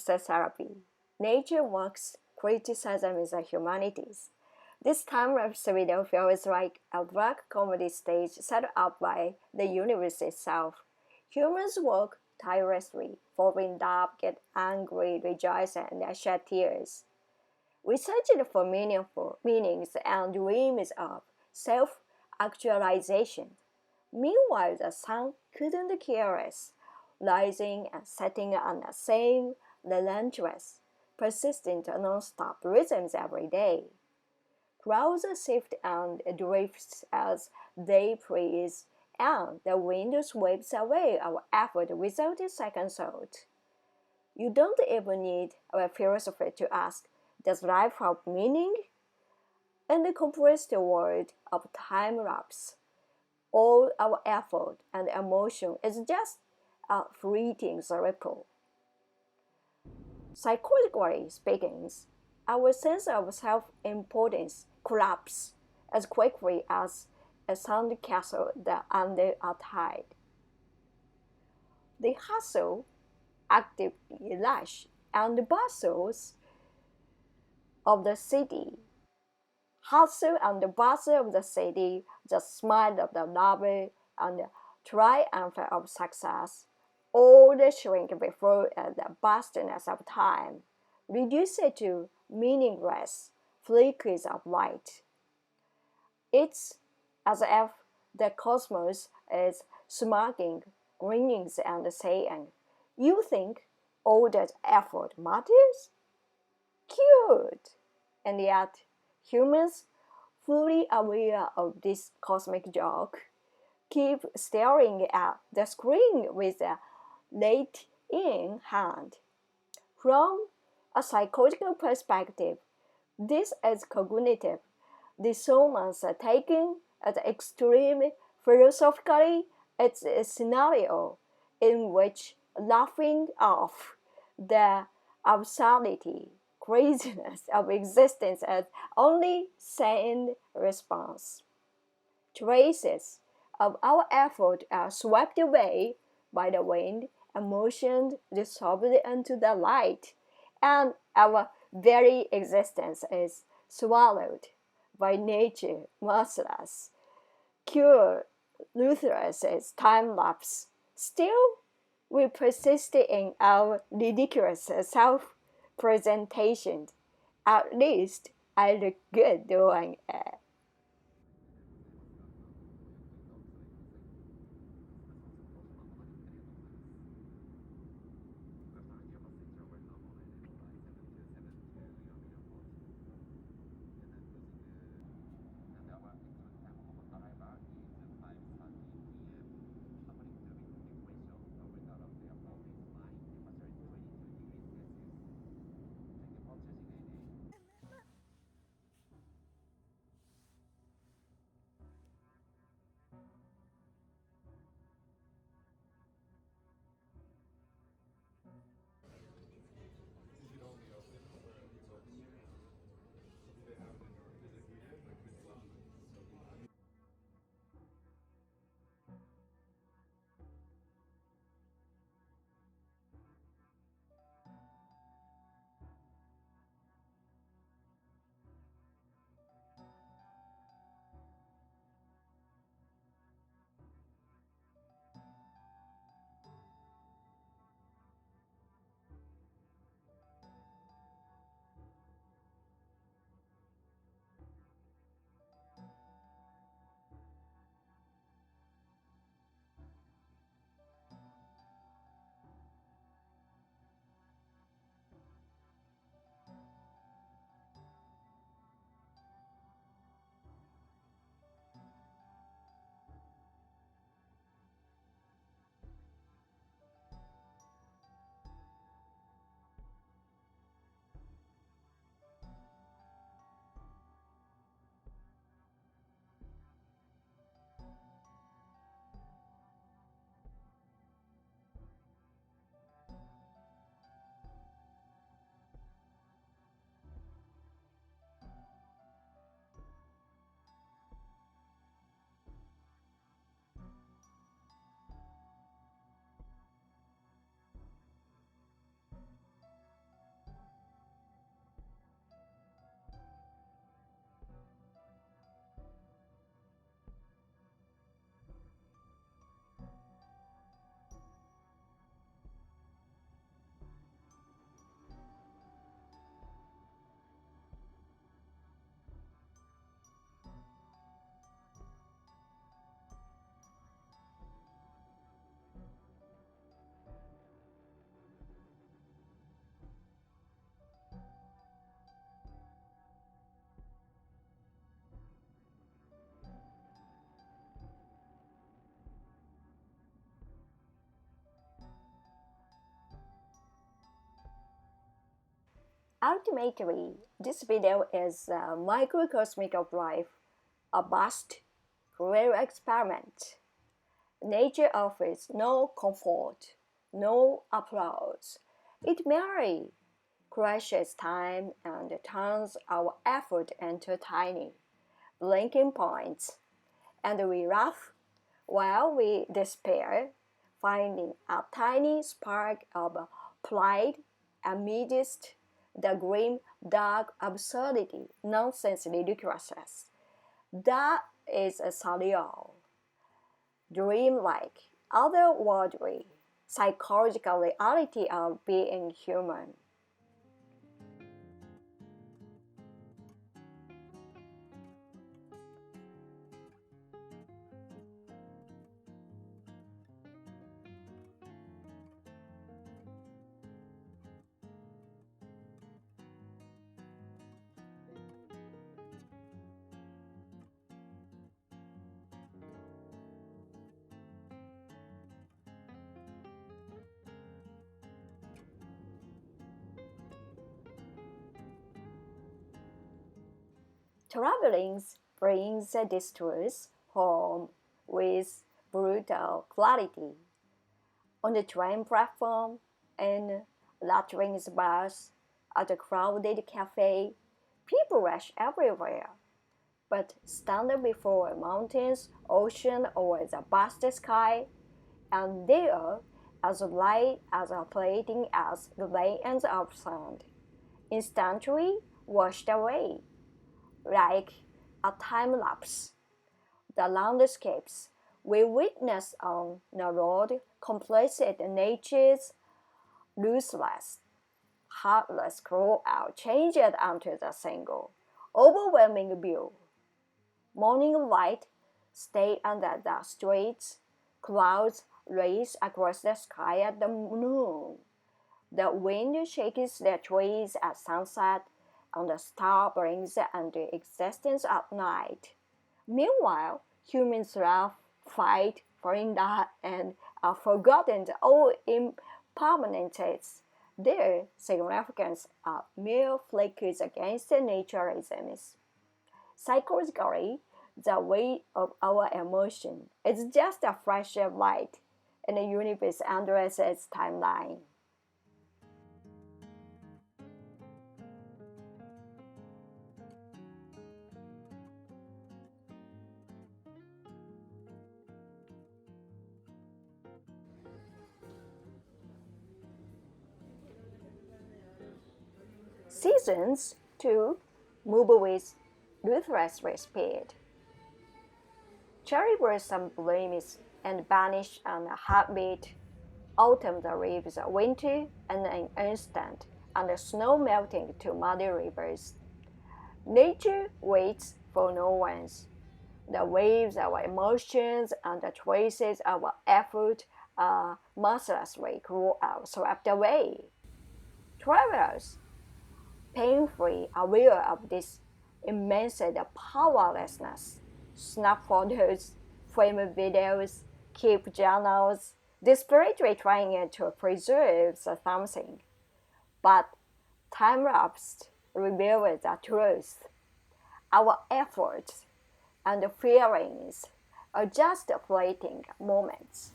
Lapse therapy. Nature mocks criticism in the humanities. This time lapse video feels like a black comedy stage set up by the universe itself. Humans work tirelessly, falling down, get angry, rejoice, and shed tears. We searched for meaningful meanings and dreams of self-actualization. Meanwhile, the sun couldn't care less, rising and setting on the same relentless, persistent, non-stop rhythms every day. Clouds shift and drifts as they please, and the wind sweeps away our effort without a second thought. You don't even need a philosopher to ask, does life have meaning? In the compressed world of time lapse, all our effort and emotion is just a fleeting ripple. Psychologically speaking, our sense of self-importance collapses as quickly as a sand castle under a tide. The hustle, active rush, and bustles of the city. Hustle and the bustle of the city, the smile of the lover, and the triumph of success, all shrink before the vastness of time, reduced to meaningless flickers of light. It's as if the cosmos is smirking, grinning, and saying, "You think all that effort matters? Cute!" And yet, humans, fully aware of this cosmic joke, keep staring at the screen with a light in hand. From a psychological perspective, this is cognitive dissonance taken at the extreme. Philosophically, it's a scenario in which laughing off the absurdity, craziness of existence as only sane response. Traces of our effort are swept away by the wind, emotions dissolved into the light, and our very existence is swallowed by nature, merciless, pure, ruthless as time lapse. Still, we persist in our ridiculous self-presentation. At least I look good doing it. Ultimately, this video is a microcosmic of life, a vast, rare experiment. Nature offers no comfort, no applause. It merely crushes time and turns our effort into tiny, blinking points. And we laugh while we despair, finding a tiny spark of pride amidst the grim, dark absurdity, nonsense, ridiculousness. That is a surreal, dreamlike, otherworldly, psychological reality of being human. Traveling brings this truth home with brutal clarity. On the train platform, in latrines bars, at a crowded cafe, people rush everywhere. But standing before mountains, ocean, or the vast sky, and they are as light as a fleeting as grains of sand, instantly washed away, like a time lapse. The landscapes we witness on the road complicit nature's ruthless, heartless scroll-out changed onto the single, overwhelming view. Morning light stay under the streets, clouds race across the sky at the noon. The wind shakes the trees at sunset, and the star brings into existence at night. Meanwhile, humans laugh, fight, bring that, and are forgotten all impermanences. Their significance are mere flickers against naturisms. Psychologically, the weight of our emotion is just a flash of light in the universe under its timeline. Seasons, too, move with ruthless speed. Cherry blossom blooms and vanish on a heartbeat. Autumn arrives winter in an instant, and the snow melting to muddy rivers. Nature waits for no one. The waves, our emotions, and the traces of our effort are mercilessly swept away. Travelers, painfully aware of this immense powerlessness, snap photos, frame videos, keep journals, desperately trying to preserve something. But time lapse reveals the truth. Our efforts and feelings are just fleeting moments,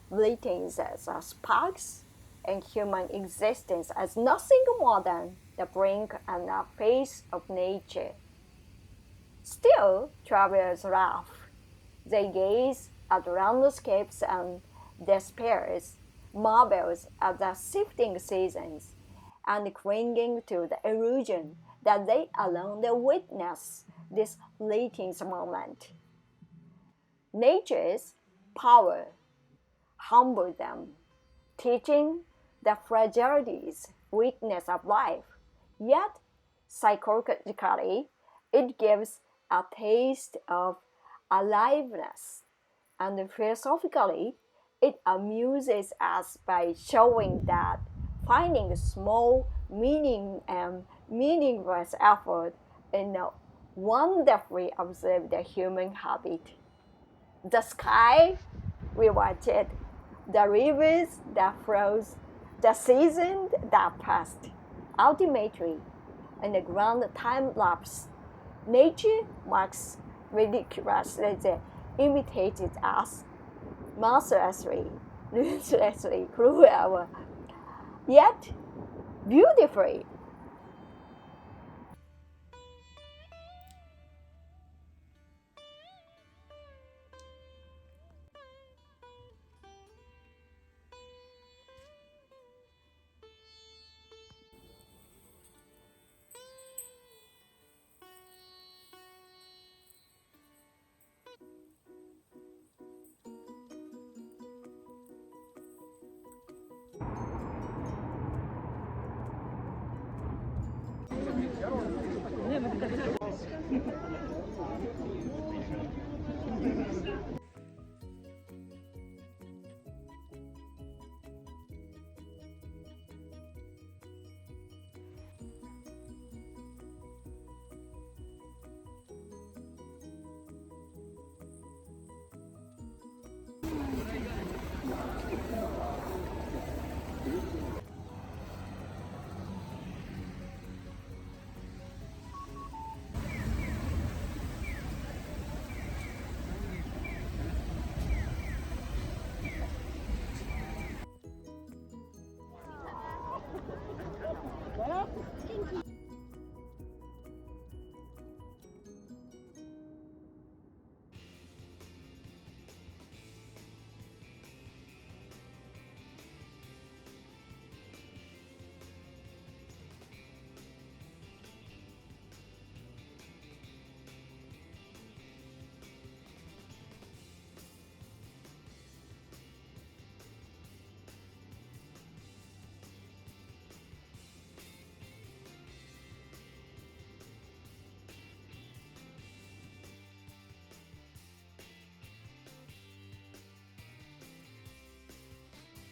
fleeting as sparks in human existence as nothing more than the brink and the face of nature. Still, travelers laugh. They gaze at landscapes and despairs, marvels at the shifting seasons, and clinging to the illusion that they alone will witness this fleeting moment. Nature's power humbles them, teaching the fragilities, weakness of life. Yet, psychologically, it gives a taste of aliveness, and philosophically, it amuses us by showing that finding small meaning and meaningless effort in a wonderfully observed human habit. The sky, we watch it, the rivers that flows, the season that passed, Ultimately, in the grand time lapse, nature marks ridiculously imitated us, mercilessly, ruthlessly cruel, yet beautifully.